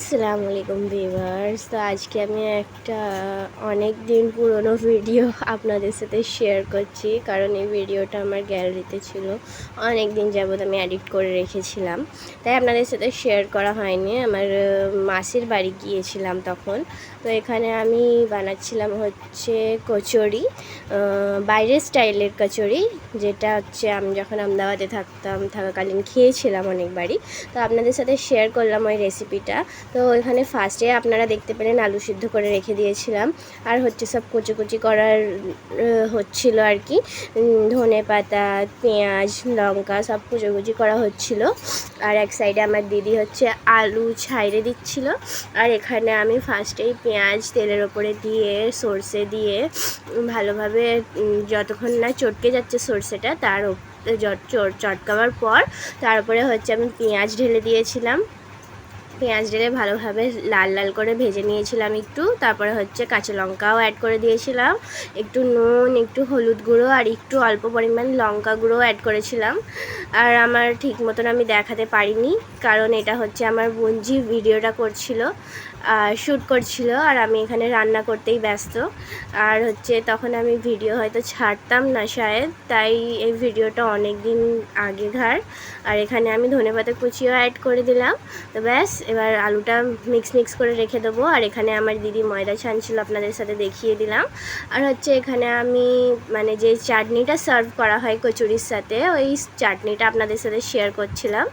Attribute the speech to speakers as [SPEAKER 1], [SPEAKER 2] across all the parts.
[SPEAKER 1] আসসালামু আলাইকুম ভিউয়ার্স। তো আজকে আমি একটা অনেক দিন পুরনো ভিডিও আপনাদের সাথে শেয়ার করছি, কারণ এই ভিডিওটা আমার গ্যালারিতে ছিল, অনেক দিন যাবত আমি এডিট করে রেখেছিলাম, তাই আপনাদের সাথে শেয়ার করা হয়নি। আমার মাসির বাড়ি গিয়েছিলাম তখন। তো এখানে আমি বানাচ্ছিলাম হচ্ছে কচুরি, বাইরের স্টাইলের কচুরি, যেটা হচ্ছে আমি যখন আমদাবাদে থাকাকালীন খেয়েছিলাম অনেকবারই। তো আপনাদের সাথে শেয়ার করলাম ওই রেসিপিটা। তো এখানে ফার্স্টে আপনারা দেখতে পেলেন আলু সিদ্ধ করে রেখে দিয়েছিলাম, আর হচ্ছে সব কুচি করার হচ্ছিল আর কি। ধনে পাতা, পেঁয়াজ, লঙ্কা সব কুচি করা হচ্ছিল। আর এক সাইডে আমার দিদি হচ্ছে আলু ছাইড়ে দিচ্ছিল। আর এখানে আমি ফার্স্টেই পেঁয়াজ তেলের ওপরে দিয়ে সর্ষে দিয়ে ভালোভাবে যতক্ষণ না চটকে যাচ্ছে সর্ষেটা, তার চটকাবার পর তারপরে হচ্ছে আমি পেঁয়াজ ঢেলে দিয়েছিলাম। পেঁয়াজ ঢেলে ভালোভাবে লাল লাল করে ভেজে নিয়েছিলাম একটু। তারপরে হচ্ছে কাঁচা লঙ্কাও অ্যাড করে দিয়েছিলাম, একটু নুন, একটু হলুদ গুঁড়ো আর একটু অল্প পরিমাণ লঙ্কা গুঁড়ো অ্যাড করেছিলাম। আর আমার ঠিক মতন আমি দেখাতে পারিনি, কারণ এটা হচ্ছে আমার বোনজি ভিডিওটা করছিল, শ্যুট করছিল, আর আমি এখানে রান্না করতেই ব্যস্ত। আর হচ্ছে তখন আমি ভিডিও হয়তো ছাড়তাম না শায়দ, তাই এই ভিডিওটা অনেক দিন আগেকার। আর এখানে আমি ধনেপাতা কুচিও অ্যাড করে দিলাম। তো ব্যাস, এবার আলুটা মিক্স করে রেখে দেবো। আর এখানে আমার দিদি ময়দা ছানছিল, আপনাদের সাথে দেখিয়ে দিলাম। আর হচ্ছে এখানে আমি মানে যে চাটনিটা সার্ভ করা হয় কচুরির সাথে, ওই চাটনিটা আপনাদের সাথে শেয়ার করছিলাম।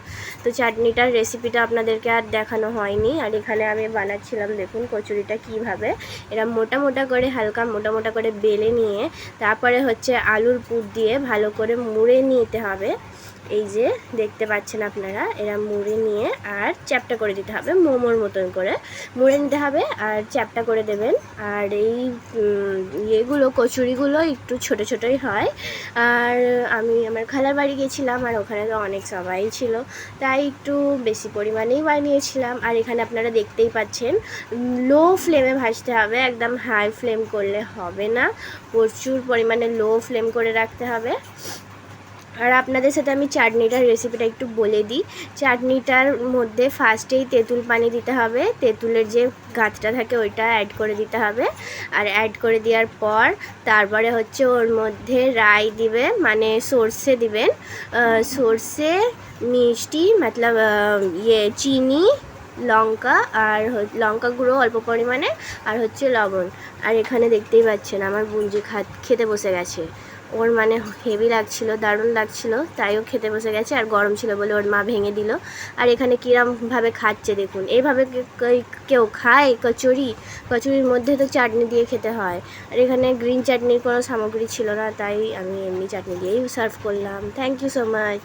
[SPEAKER 1] তো চাটনিটার রেসিপিটা আপনাদেরকে আর দেখানো হয়নি। আর এখানে আমি বানাচ্ছিলাম, দেখুন কচুরিটা কিভাবে এরা মোটা করে হালকা মোটা করে বেলে নিয়ে তারপরে হচ্ছে আলুর পুর দিয়ে ভালো করে মুড়ে নিতে হবে। এই যে দেখতে পাচ্ছেন আপনারা, এরা মুড়ে নিয়ে আর চ্যাপটা করে দিতে হবে, মোমোর মতন করে মুড়ে নিতে হবে আর চ্যাপটা করে দেবেন। আর এই ইয়েগুলো কচুরিগুলো একটু ছোটোই হয়। আর আমি আমার খালার বাড়ি গেছিলাম, আর ওখানে তো অনেক সবাই ছিল, তাই একটু বেশি পরিমাণেই বানিয়েছিলাম। আর এখানে আপনারা দেখতেই পাচ্ছেন লো ফ্লেমে ভাজতে হবে, একদম হাই ফ্লেম করলে হবে না, প্রচুর পরিমাণে লো ফ্লেম করে রাখতে হবে। আর আপনাদের সাথে আমি চাটনিটার রেসিপিটা একটু বলে দিই। চাটনিটার মধ্যে ফার্স্টেই তেঁতুল পানি দিতে হবে, তেঁতুলের যে গাছটা থাকে ওইটা অ্যাড করে দিতে হবে। আর অ্যাড করে দেওয়ার পর তারপরে হচ্ছে ওর মধ্যে রাই দিবে, মানে সর্ষে দিবেন, সর্ষে, মিষ্টি মতলব চিনি, লঙ্কা, আর লঙ্কা গুঁড়ো অল্প পরিমাণে, আর হচ্ছে লবণ। আর এখানে দেখতেই পাচ্ছেন আমার বুঞ্জি খেতে বসে গেছে। ওর মানে হেভি লাগছিল, দারুণ লাগছিল, তাইও খেতে বসে গেছে। আর গরম ছিল বলে ওর মা ভেঙে দিল। আর এখানে কীরমভাবে খাচ্ছে দেখুন, এইভাবে কেউ খায় কচুরির মধ্যে তো চাটনি দিয়ে খেতে হয়। আর এখানে গ্রিন চাটনির কোনো সামগ্রী ছিল না, তাই আমি এমনি চাটনি দিয়েই সার্ভ করলাম। Thank you so much.